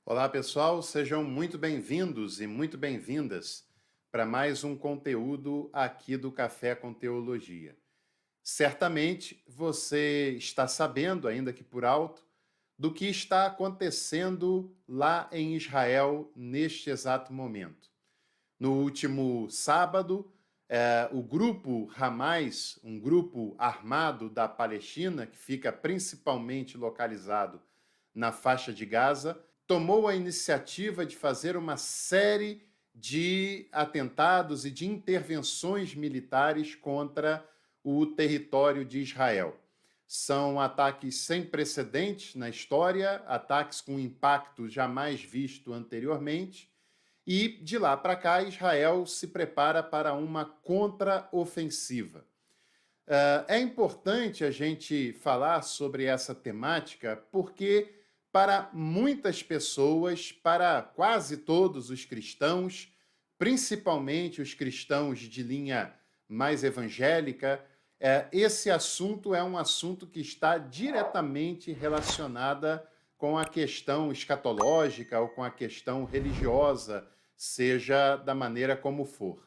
Olá, pessoal, sejam muito bem-vindos e muito bem-vindas para mais um conteúdo aqui do Café com Teologia. Certamente você está sabendo, ainda que por alto, do que está acontecendo lá em Israel neste exato momento. No último sábado, o grupo Hamas, um grupo armado da Palestina, que fica principalmente localizado na faixa de Gaza, tomou a iniciativa de fazer uma série de atentados e de intervenções militares contra o território de Israel. São ataques sem precedentes na história, ataques com impacto jamais visto anteriormente, e de lá para cá Israel se prepara para uma contraofensiva. É importante a gente falar sobre essa temática porque, para muitas pessoas, para quase todos os cristãos, principalmente os cristãos de linha mais evangélica, esse assunto é um assunto que está diretamente relacionada com a questão escatológica ou com a questão religiosa, seja da maneira como for.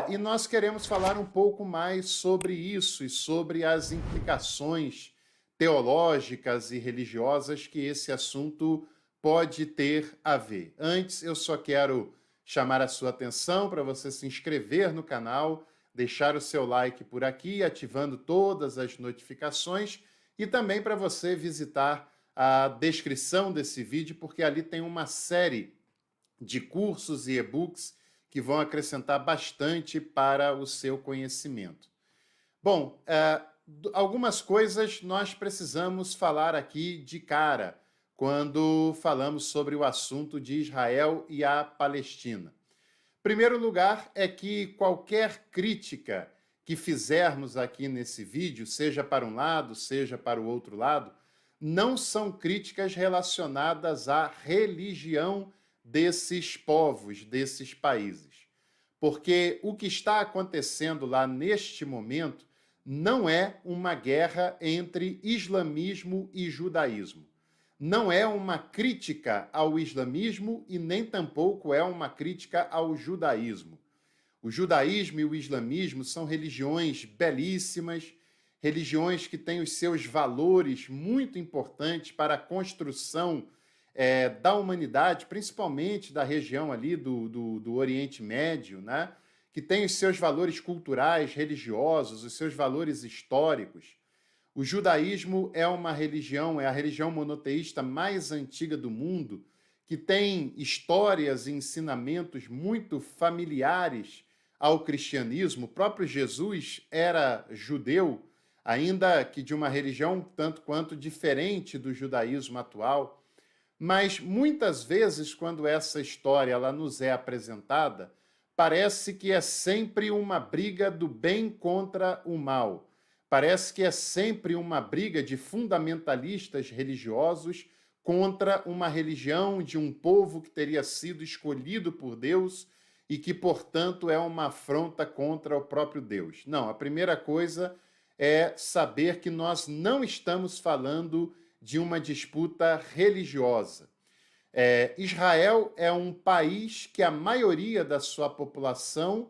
E nós queremos falar um pouco mais sobre isso e sobre as implicações teológicas e religiosas que esse assunto pode ter a ver. Antes, eu só quero chamar a sua atenção para você se inscrever no canal, deixar o seu like por aqui, ativando todas as notificações, e também para você visitar a descrição desse vídeo, porque ali tem uma série de cursos e e-books que vão acrescentar bastante para o seu conhecimento. Bom, algumas coisas nós precisamos falar aqui de cara quando falamos sobre o assunto de Israel e a Palestina. Primeiro lugar é que qualquer crítica que fizermos aqui nesse vídeo, seja para um lado, seja para o outro lado, não são críticas relacionadas à religião desses povos, desses países. Porque o que está acontecendo lá neste momento não é uma guerra entre islamismo e judaísmo. Não é uma crítica ao islamismo e nem tampouco é uma crítica ao judaísmo. O judaísmo e o islamismo são religiões belíssimas, religiões que têm os seus valores muito importantes para a construção da humanidade, principalmente da região ali do Oriente Médio, né? Que tem os seus valores culturais, religiosos, os seus valores históricos. O judaísmo é uma religião, é a religião monoteísta mais antiga do mundo, que tem histórias e ensinamentos muito familiares ao cristianismo. O próprio Jesus era judeu, ainda que de uma religião tanto quanto diferente do judaísmo atual. Mas muitas vezes, quando essa história ela nos é apresentada, parece que é sempre uma briga do bem contra o mal. Parece que é sempre uma briga de fundamentalistas religiosos contra uma religião de um povo que teria sido escolhido por Deus e que, portanto, é uma afronta contra o próprio Deus. Não, a primeira coisa é saber que nós não estamos falando de uma disputa religiosa. Israel é um país que a maioria da sua população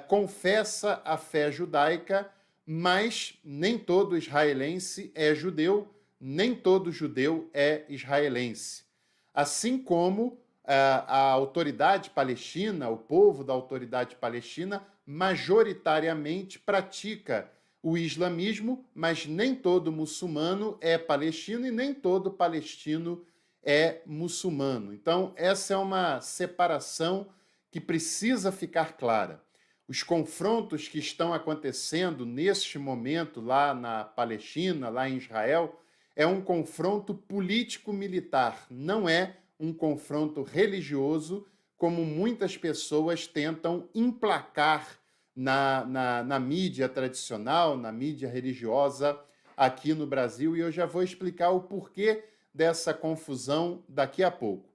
confessa a fé judaica, mas nem todo israelense é judeu, nem todo judeu é israelense. Assim como a autoridade palestina, o povo da autoridade palestina, majoritariamente pratica o islamismo, mas nem todo muçulmano é palestino e nem todo palestino é muçulmano. Então, essa é uma separação que precisa ficar clara. Os confrontos que estão acontecendo neste momento lá na Palestina, lá em Israel, é um confronto político-militar, não é um confronto religioso, como muitas pessoas tentam emplacar na mídia tradicional, na mídia religiosa aqui no Brasil, e eu já vou explicar o porquê dessa confusão daqui a pouco.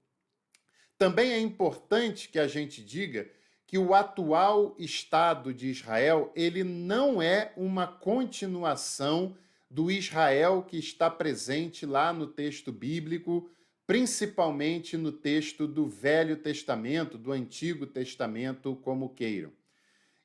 Também é importante que a gente diga que o atual Estado de Israel, ele não é uma continuação do Israel que está presente lá no texto bíblico, principalmente no texto do Velho Testamento, do Antigo Testamento, como queiram.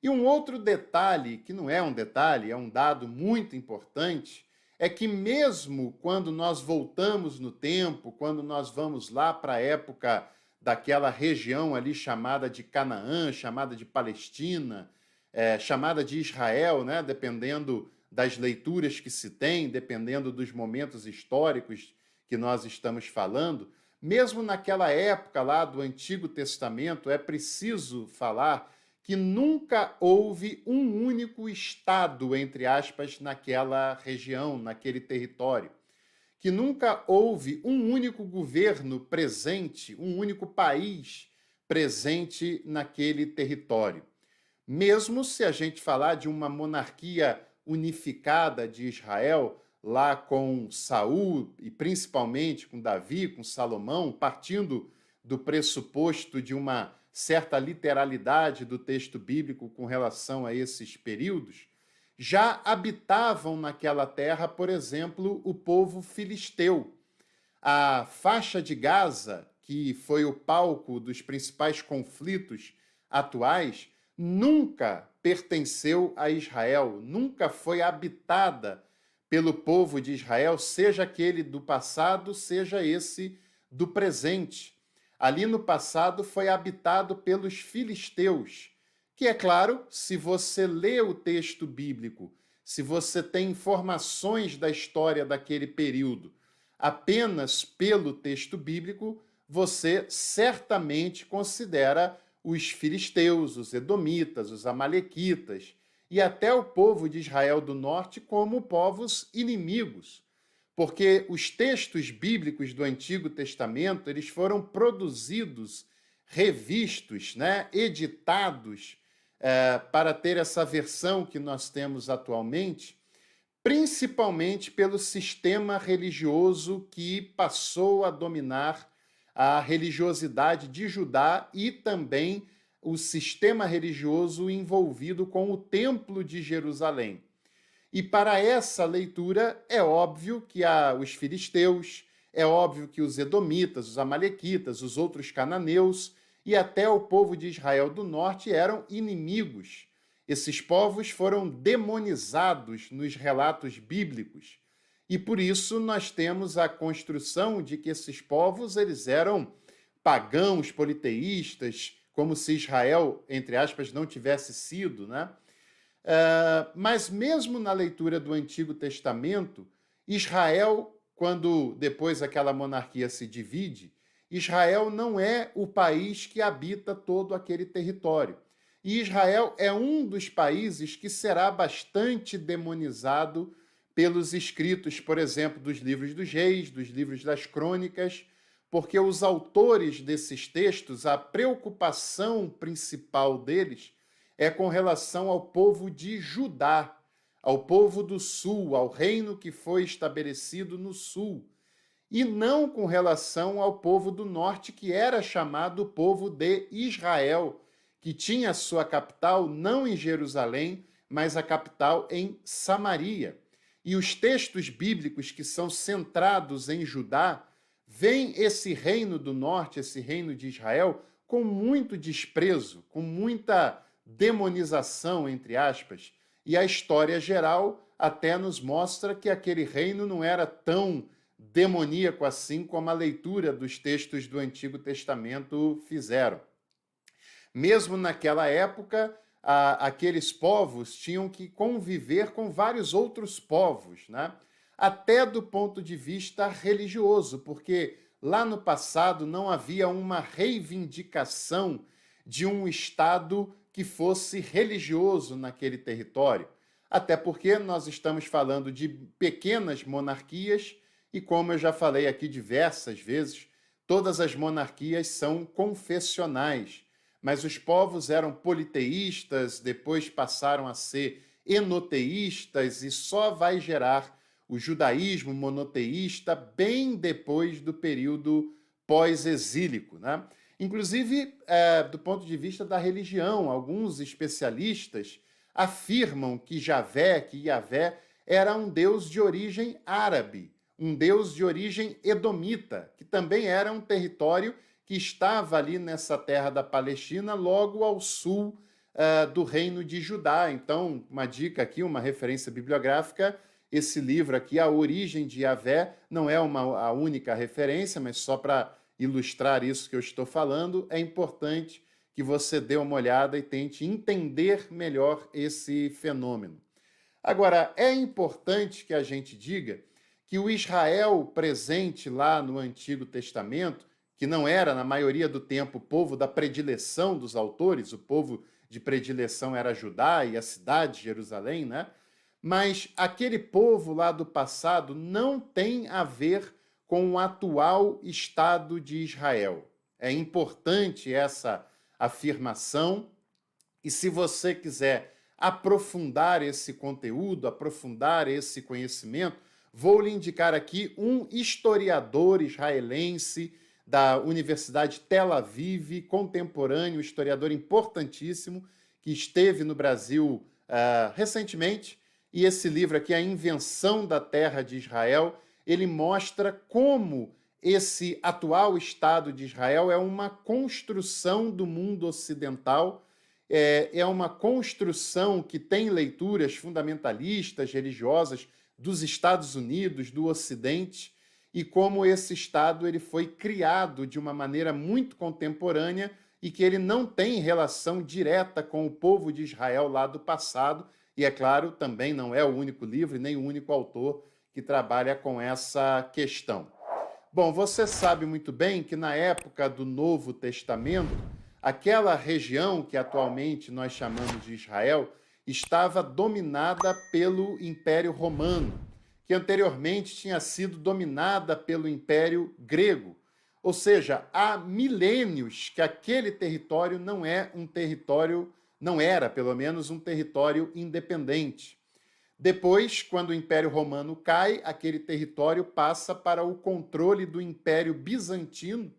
E um outro detalhe, que não é um detalhe, é um dado muito importante, é que mesmo quando nós voltamos no tempo, quando nós vamos lá para a época daquela região ali chamada de Canaã, chamada de Palestina, chamada de Israel, né? Dependendo das leituras que se tem, dependendo dos momentos históricos que nós estamos falando, mesmo naquela época lá do Antigo Testamento, é preciso falar que nunca houve um único estado, entre aspas, naquela região, naquele território. Que nunca houve um único governo presente, um único país presente naquele território. Mesmo se a gente falar de uma monarquia unificada de Israel, lá com Saul e principalmente com Davi, com Salomão, partindo do pressuposto de uma certa literalidade do texto bíblico com relação a esses períodos, já habitavam naquela terra, por exemplo, o povo filisteu. A faixa de Gaza, que foi o palco dos principais conflitos atuais, nunca pertenceu a Israel, nunca foi habitada pelo povo de Israel, seja aquele do passado, seja esse do presente. Ali no passado foi habitado pelos filisteus, que é claro, se você lê o texto bíblico, se você tem informações da história daquele período apenas pelo texto bíblico, você certamente considera os filisteus, os edomitas, os amalequitas e até o povo de Israel do norte como povos inimigos, porque os textos bíblicos do Antigo Testamento, eles foram produzidos, revistos, né, editados para ter essa versão que nós temos atualmente, principalmente pelo sistema religioso que passou a dominar a religiosidade de Judá e também o sistema religioso envolvido com o Templo de Jerusalém. E para essa leitura é óbvio que os filisteus, é óbvio que os edomitas, os amalequitas, os outros cananeus e até o povo de Israel do norte eram inimigos. Esses povos foram demonizados nos relatos bíblicos. E por isso nós temos a construção de que esses povos eles eram pagãos, politeístas, como se Israel, entre aspas, não tivesse sido, né? Mas mesmo na leitura do Antigo Testamento, Israel, quando depois aquela monarquia se divide, Israel não é o país que habita todo aquele território. E Israel é um dos países que será bastante demonizado pelos escritos, por exemplo, dos livros dos reis, dos livros das crônicas, porque os autores desses textos, a preocupação principal deles é com relação ao povo de Judá, ao povo do sul, ao reino que foi estabelecido no sul, e não com relação ao povo do norte, que era chamado povo de Israel, que tinha sua capital não em Jerusalém, mas a capital em Samaria. E os textos bíblicos que são centrados em Judá, veem esse reino do norte, esse reino de Israel, com muito desprezo, com muita demonização, entre aspas, e a história geral até nos mostra que aquele reino não era tão demoníaco assim como a leitura dos textos do Antigo Testamento fizeram. Mesmo naquela época, aqueles povos tinham que conviver com vários outros povos, né? Até do ponto de vista religioso, porque lá no passado não havia uma reivindicação de um Estado que fosse religioso naquele território. Até porque nós estamos falando de pequenas monarquias e, como eu já falei aqui diversas vezes, todas as monarquias são confessionais, mas os povos eram politeístas, depois passaram a ser enoteístas e só vai gerar o judaísmo monoteísta bem depois do período pós-exílico, né? Inclusive, do ponto de vista da religião, alguns especialistas afirmam que Javé, que Yahvé, era um deus de origem árabe, um deus de origem edomita, que também era um território que estava ali nessa terra da Palestina, logo ao sul do reino de Judá. Então, uma dica aqui, uma referência bibliográfica, esse livro aqui, A Origem de Yahvé, não é a única referência, mas só para ilustrar isso que eu estou falando, é importante que você dê uma olhada e tente entender melhor esse fenômeno. Agora, é importante que a gente diga que o Israel presente lá no Antigo Testamento, que não era, na maioria do tempo, o povo da predileção dos autores, o povo de predileção era Judá e a cidade de Jerusalém, né? Mas aquele povo lá do passado não tem a ver com o atual Estado de Israel. É importante essa afirmação, e se você quiser aprofundar esse conteúdo, aprofundar esse conhecimento, vou lhe indicar aqui um historiador israelense da Universidade Tel Aviv, contemporâneo, historiador importantíssimo, que esteve no Brasil recentemente, e esse livro aqui, A Invenção da Terra de Israel, ele mostra como esse atual Estado de Israel é uma construção do mundo ocidental, é uma construção que tem leituras fundamentalistas, religiosas dos Estados Unidos, do Ocidente, e como esse Estado ele foi criado de uma maneira muito contemporânea e que ele não tem relação direta com o povo de Israel lá do passado, e, é claro, também não é o único livro, nem o único autor que trabalha com essa questão. Bom, você sabe muito bem que na época do Novo Testamento, aquela região que atualmente nós chamamos de Israel estava dominada pelo Império Romano, que anteriormente tinha sido dominada pelo Império Grego. Ou seja, há milênios que aquele território não é um território, não era, pelo menos, um território independente. Depois, quando o Império Romano cai, aquele território passa para o controle do Império Bizantino,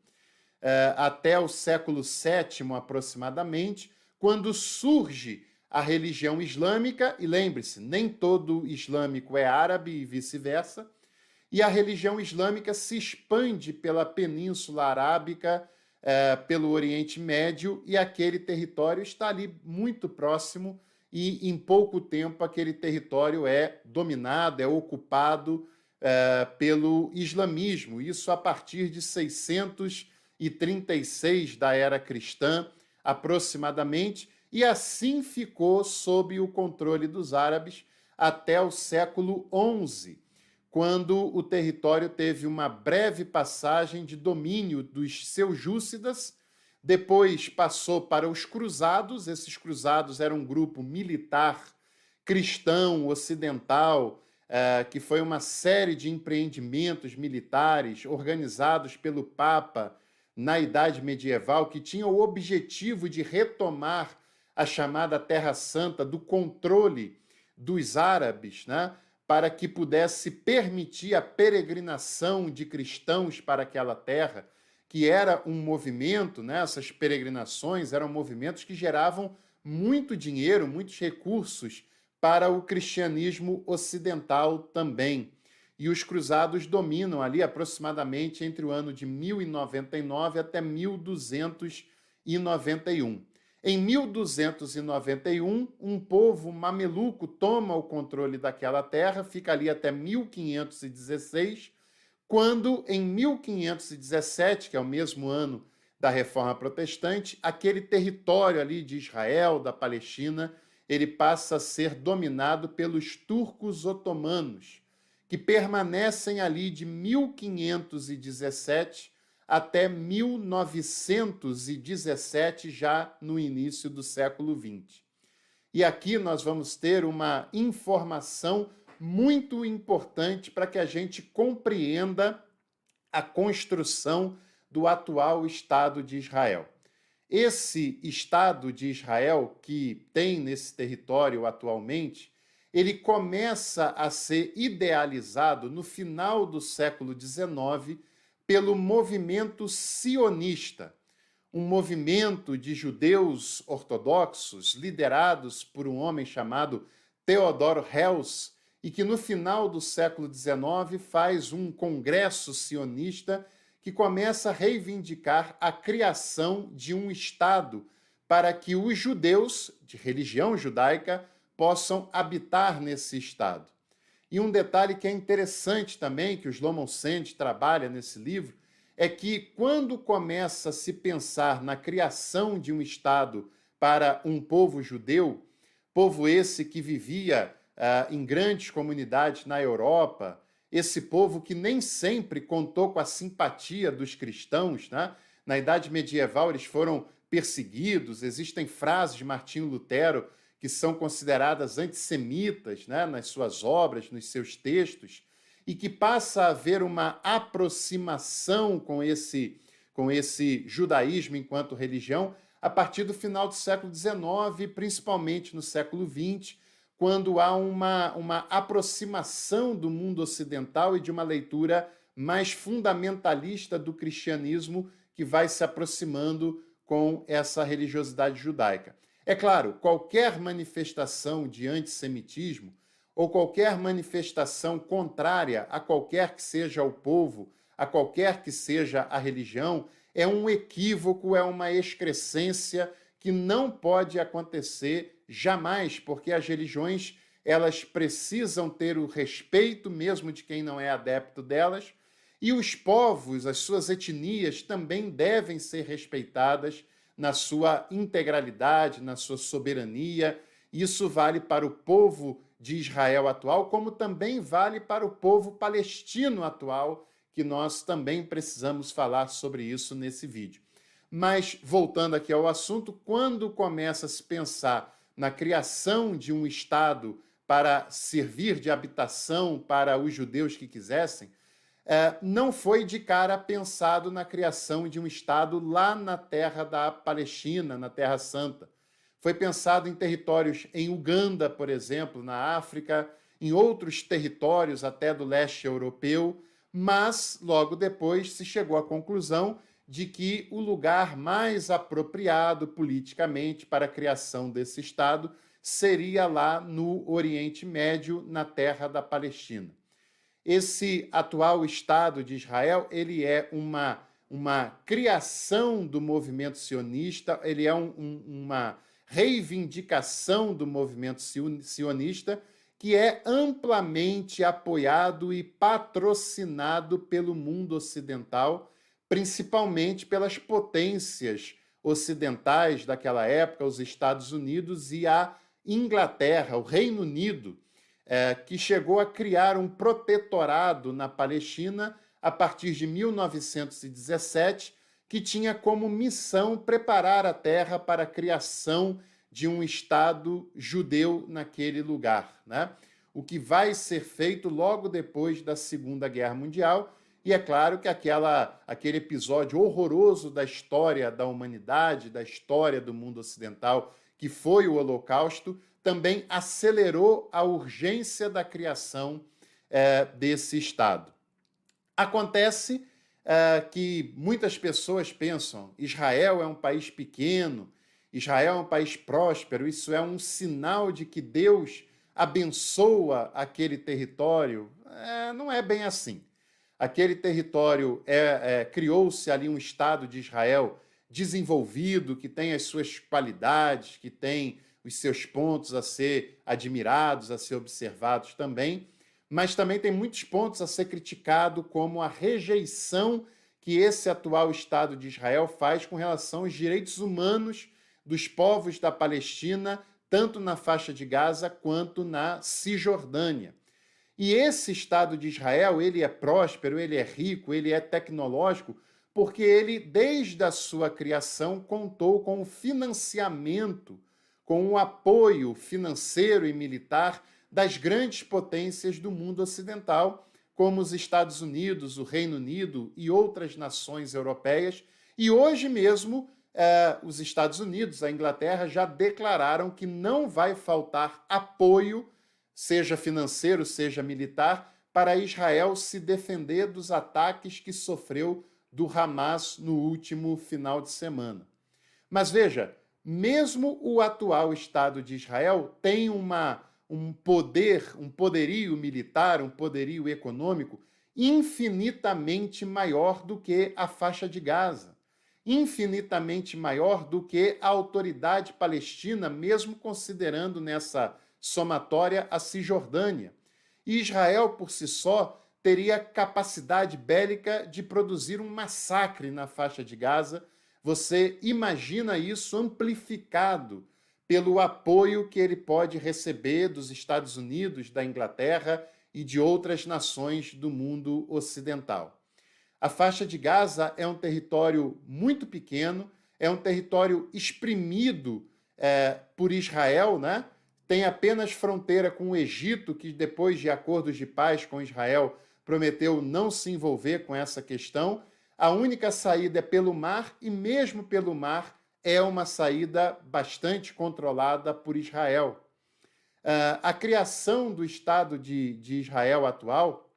até o século VII, aproximadamente, quando surge a religião islâmica, e lembre-se, nem todo islâmico é árabe e vice-versa, e a religião islâmica se expande pela Península Arábica, pelo Oriente Médio, e aquele território está ali muito próximo, e em pouco tempo aquele território é dominado, é ocupado pelo islamismo, isso a partir de 636 da era cristã, aproximadamente, e assim ficou sob o controle dos árabes até o século XI, quando o território teve uma breve passagem de domínio dos seljúcidas, depois passou para os cruzados. Esses cruzados eram um grupo militar cristão ocidental, que foi uma série de empreendimentos militares organizados pelo Papa na Idade Medieval, que tinham o objetivo de retomar a chamada Terra Santa do controle dos árabes, né, para que pudesse permitir a peregrinação de cristãos para aquela terra, que era um movimento, né, essas peregrinações eram movimentos que geravam muito dinheiro, muitos recursos para o cristianismo ocidental também. E os cruzados dominam ali aproximadamente entre o ano de 1099 até 1291. Em 1291, um povo mameluco toma o controle daquela terra, fica ali até 1516, quando em 1517, que é o mesmo ano da Reforma Protestante, aquele território ali de Israel, da Palestina, ele passa a ser dominado pelos turcos otomanos, que permanecem ali de 1517 até 1917, já no início do século XX. E aqui nós vamos ter uma informação muito importante para que a gente compreenda a construção do atual Estado de Israel. Esse Estado de Israel, que tem nesse território atualmente, ele começa a ser idealizado no final do século XIX pelo movimento sionista, um movimento de judeus ortodoxos liderados por um homem chamado Theodor Herzl, e que no final do século XIX faz um congresso sionista que começa a reivindicar a criação de um Estado para que os judeus de religião judaica possam habitar nesse Estado. E um detalhe que é interessante também, que o Shlomo Sand trabalha nesse livro, é que quando começa a se pensar na criação de um Estado para um povo judeu, povo esse que vivia em grandes comunidades na Europa, esse povo que nem sempre contou com a simpatia dos cristãos, né? Na Idade Medieval eles foram perseguidos, existem frases de Martinho Lutero que são consideradas antissemitas, né? Nas suas obras, nos seus textos, e que passa a haver uma aproximação com esse judaísmo enquanto religião a partir do final do século XIX, principalmente no século XX, quando há uma aproximação do mundo ocidental e de uma leitura mais fundamentalista do cristianismo que vai se aproximando com essa religiosidade judaica. É claro, qualquer manifestação de antissemitismo ou qualquer manifestação contrária a qualquer que seja o povo, a qualquer que seja a religião, é um equívoco, é uma excrescência que não pode acontecer jamais, porque as religiões elas precisam ter o respeito mesmo de quem não é adepto delas, e os povos, as suas etnias também devem ser respeitadas na sua integralidade, na sua soberania. Isso vale para o povo de Israel atual, como também vale para o povo palestino atual, que nós também precisamos falar sobre isso nesse vídeo. Mas, voltando aqui ao assunto, quando começa a se pensar na criação de um Estado para servir de habitação para os judeus que quisessem, não foi de cara pensado na criação de um Estado lá na terra da Palestina, na Terra Santa. Foi pensado em territórios em Uganda, por exemplo, na África, em outros territórios até do leste europeu, mas logo depois se chegou à conclusão de que o lugar mais apropriado politicamente para a criação desse Estado seria lá no Oriente Médio, na terra da Palestina. Esse atual Estado de Israel, ele é uma criação do movimento sionista, ele é uma reivindicação do movimento sionista que é amplamente apoiado e patrocinado pelo mundo ocidental, principalmente pelas potências ocidentais daquela época, os Estados Unidos e a Inglaterra, o Reino Unido, que chegou a criar um protetorado na Palestina a partir de 1917, que tinha como missão preparar a terra para a criação de um Estado judeu naquele lugar, né? O que vai ser feito logo depois da Segunda Guerra Mundial. E é claro que aquele episódio horroroso da história da humanidade, da história do mundo ocidental, que foi o Holocausto, também acelerou a urgência da criação desse Estado. Acontece que muitas pessoas pensam: Israel é um país pequeno, Israel é um país próspero, isso é um sinal de que Deus abençoa aquele território. Não é bem assim. Aquele território criou-se ali um Estado de Israel desenvolvido, que tem as suas qualidades, que tem os seus pontos a ser admirados, a ser observados também, mas também tem muitos pontos a ser criticado, como a rejeição que esse atual Estado de Israel faz com relação aos direitos humanos dos povos da Palestina, tanto na faixa de Gaza quanto na Cisjordânia. E esse Estado de Israel, ele é próspero, ele é rico, ele é tecnológico, porque ele, desde a sua criação, contou com o financiamento, com o apoio financeiro e militar das grandes potências do mundo ocidental, como os Estados Unidos, o Reino Unido e outras nações europeias. E hoje mesmo, os Estados Unidos, a Inglaterra, já declararam que não vai faltar apoio, seja financeiro, seja militar, para Israel se defender dos ataques que sofreu do Hamas no último final de semana. Mas veja, mesmo o atual Estado de Israel tem um poderio militar, um poderio econômico infinitamente maior do que a faixa de Gaza, infinitamente maior do que a autoridade palestina, mesmo considerando nessa somatória a Cisjordânia. E Israel, por si só, teria capacidade bélica de produzir um massacre na faixa de Gaza. Você imagina isso amplificado pelo apoio que ele pode receber dos Estados Unidos, da Inglaterra e de outras nações do mundo ocidental. A faixa de Gaza é um território muito pequeno, é um território exprimido por Israel, né? Tem apenas fronteira com o Egito, que depois de acordos de paz com Israel prometeu não se envolver com essa questão. A única saída é pelo mar, e mesmo pelo mar é uma saída bastante controlada por Israel. A criação do Estado de Israel atual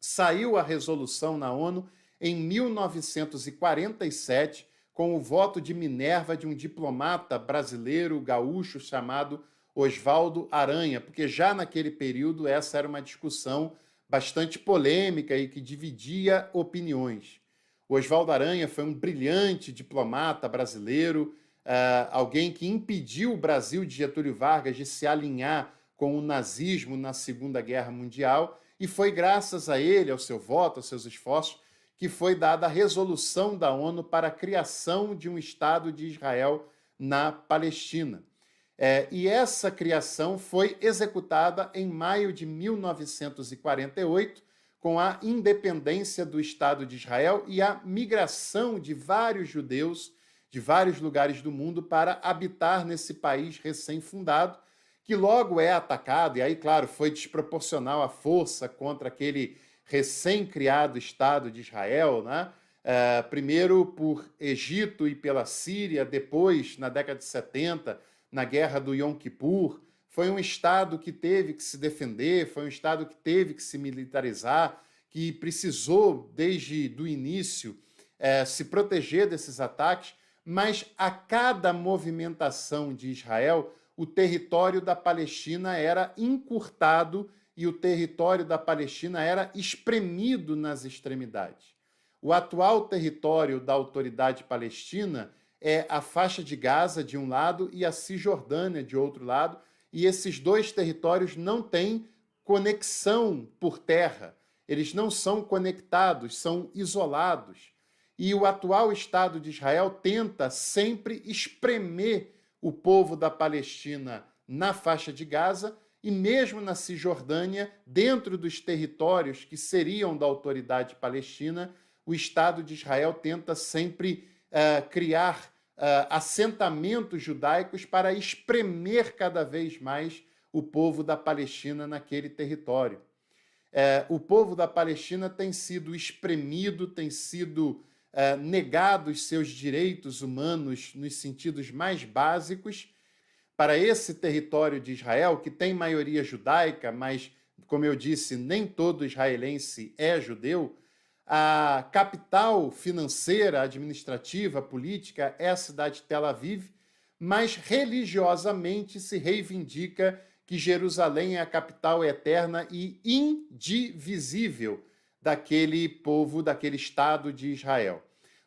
saiu a resolução na ONU em 1947, com o voto de Minerva de um diplomata brasileiro gaúcho chamado Osvaldo Aranha, porque já naquele período essa era uma discussão bastante polêmica e que dividia opiniões. O Osvaldo Aranha foi um brilhante diplomata brasileiro, alguém que impediu o Brasil de Getúlio Vargas de se alinhar com o nazismo na Segunda Guerra Mundial, e foi graças a ele, ao seu voto, aos seus esforços, que foi dada a resolução da ONU para a criação de um Estado de Israel na Palestina. E essa criação foi executada em maio de 1948, com a independência do Estado de Israel e a migração de vários judeus de vários lugares do mundo para habitar nesse país recém-fundado, que logo é atacado, e aí, claro, foi desproporcional a força contra aquele recém-criado Estado de Israel, né? Primeiro por Egito e pela Síria, depois, na década de 70, na guerra do Yom Kippur. Foi um Estado que teve que se defender, foi um Estado que teve que se militarizar, que precisou, desde o início, se proteger desses ataques, mas a cada movimentação de Israel, o território da Palestina era encurtado e o território da Palestina era espremido nas extremidades. O atual território da autoridade palestina é a faixa de Gaza, de um lado, e a Cisjordânia, de outro lado, e esses dois territórios não têm conexão por terra, eles não são conectados, são isolados. E o atual Estado de Israel tenta sempre espremer o povo da Palestina na faixa de Gaza e mesmo na Cisjordânia, dentro dos territórios que seriam da autoridade palestina, o Estado de Israel tenta sempre criar assentamentos judaicos para espremer cada vez mais o povo da Palestina naquele território. O povo da Palestina tem sido espremido, tem sido negados seus direitos humanos nos sentidos mais básicos. Para esse território de Israel, que tem maioria judaica, mas, como eu disse, nem todo israelense é judeu, a capital financeira, administrativa, política é a cidade de Tel Aviv, mas religiosamente se reivindica que Jerusalém é a capital eterna e indivisível daquele povo, daquele Estado de Israel.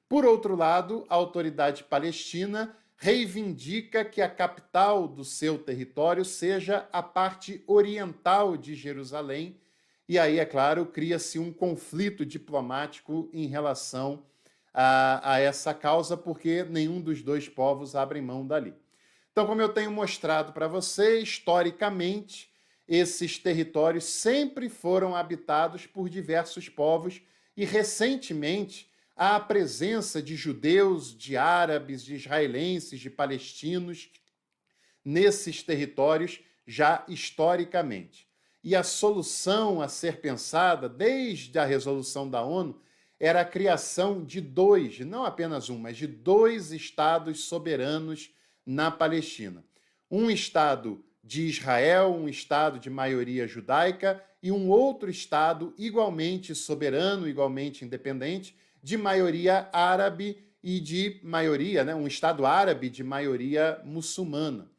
Por outro lado, a autoridade palestina reivindica que a capital do seu território seja a parte oriental de Jerusalém, e aí, é claro, cria-se um conflito diplomático em relação a essa causa, porque nenhum dos dois povos abre mão dali. Então, como eu tenho mostrado para você, historicamente, esses territórios sempre foram habitados por diversos povos e, recentemente, há a presença de judeus, de árabes, de israelenses, de palestinos nesses territórios já historicamente. E a solução a ser pensada, desde a resolução da ONU, era a criação de dois, não apenas um, mas de dois estados soberanos na Palestina. Um estado de Israel, um estado de maioria judaica, e um outro estado igualmente soberano, igualmente independente, de maioria árabe e de maioria, um estado árabe de maioria muçulmana.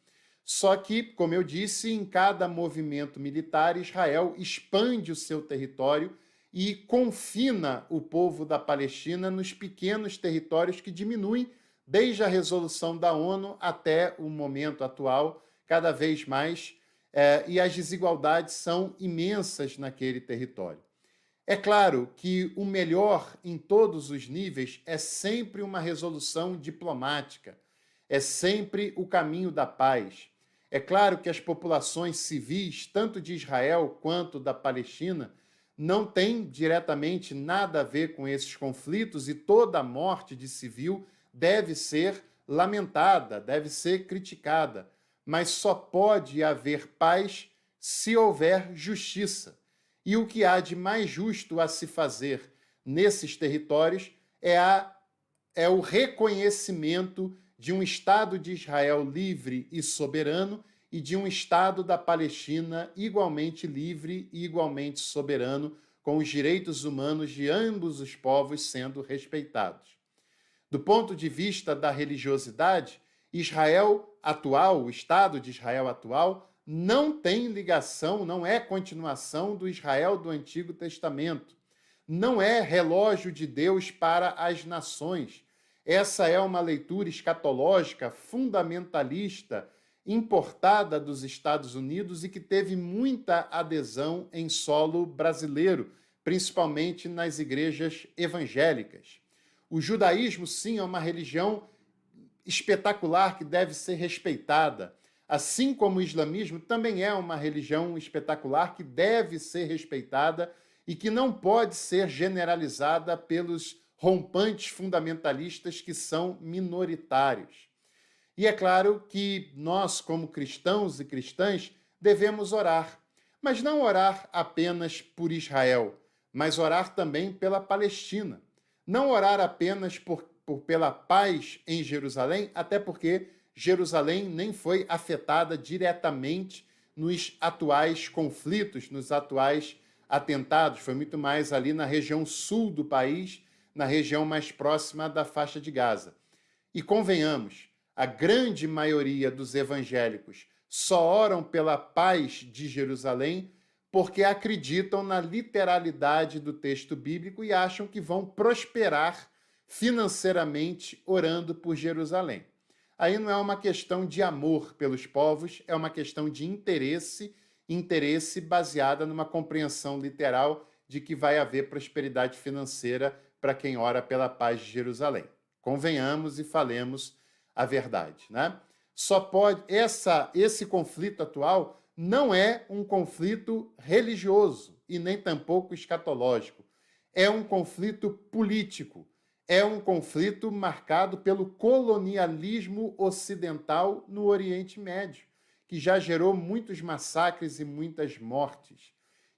Só que, como eu disse, em cada movimento militar, Israel expande o seu território e confina o povo da Palestina nos pequenos territórios que diminuem desde a resolução da ONU até o momento atual, cada vez mais, e as desigualdades são imensas naquele território. É claro que o melhor em todos os níveis é sempre uma resolução diplomática, é sempre o caminho da paz. É claro que as populações civis, tanto de Israel quanto da Palestina, não têm diretamente nada a ver com esses conflitos e toda morte de civil deve ser lamentada, deve ser criticada, mas só pode haver paz se houver justiça. E o que há de mais justo a se fazer nesses territórios é o reconhecimento de um Estado de Israel livre e soberano e de um Estado da Palestina igualmente livre e igualmente soberano, com os direitos humanos de ambos os povos sendo respeitados. Do ponto de vista da religiosidade, Israel atual, o Estado de Israel atual, não tem ligação, não é continuação do Israel do Antigo Testamento. Não é relógio de Deus para as nações. Essa é uma leitura escatológica, fundamentalista, importada dos Estados Unidos e que teve muita adesão em solo brasileiro, principalmente nas igrejas evangélicas. O judaísmo, sim, é uma religião espetacular que deve ser respeitada, assim como o islamismo também é uma religião espetacular que deve ser respeitada e que não pode ser generalizada pelos rompantes fundamentalistas que são minoritários. E é claro que nós, como cristãos e cristãs, devemos orar, mas não orar apenas por Israel, mas orar também pela Palestina. Não orar apenas pela paz em Jerusalém, até porque Jerusalém nem foi afetada diretamente nos atuais conflitos, nos atuais atentados. Foi muito mais ali na região sul do país, na região mais próxima da faixa de Gaza. E convenhamos, a grande maioria dos evangélicos só oram pela paz de Jerusalém porque acreditam na literalidade do texto bíblico e acham que vão prosperar financeiramente orando por Jerusalém. Aí não é uma questão de amor pelos povos, é uma questão de interesse baseada numa compreensão literal de que vai haver prosperidade financeira para quem ora pela paz de Jerusalém. Convenhamos e falemos a verdade, né? Só pode esse conflito atual não é um conflito religioso e nem tampouco escatológico. É um conflito político. É um conflito marcado pelo colonialismo ocidental no Oriente Médio, que já gerou muitos massacres e muitas mortes,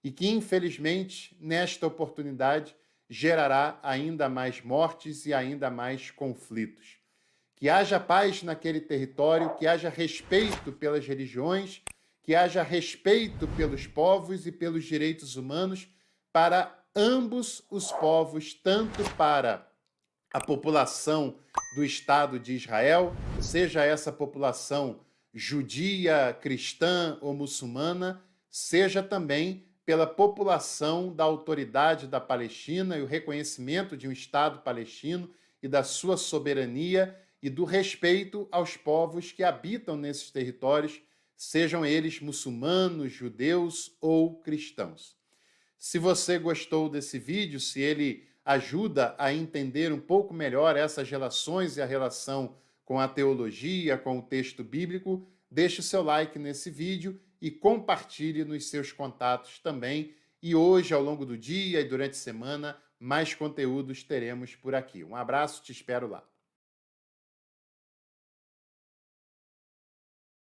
e que, infelizmente, nesta oportunidade, gerará ainda mais mortes e ainda mais conflitos. Que haja paz naquele território, que haja respeito pelas religiões, que haja respeito pelos povos e pelos direitos humanos para ambos os povos, tanto para a população do Estado de Israel, seja essa população judia, cristã ou muçulmana, seja também pela população da autoridade da Palestina e o reconhecimento de um Estado palestino e da sua soberania e do respeito aos povos que habitam nesses territórios, sejam eles muçulmanos, judeus ou cristãos. Se você gostou desse vídeo, se ele ajuda a entender um pouco melhor essas relações e a relação com a teologia, com o texto bíblico, deixe o seu like nesse vídeo e compartilhe nos seus contatos também. E hoje, ao longo do dia e durante a semana, mais conteúdos teremos por aqui. Um abraço, te espero lá.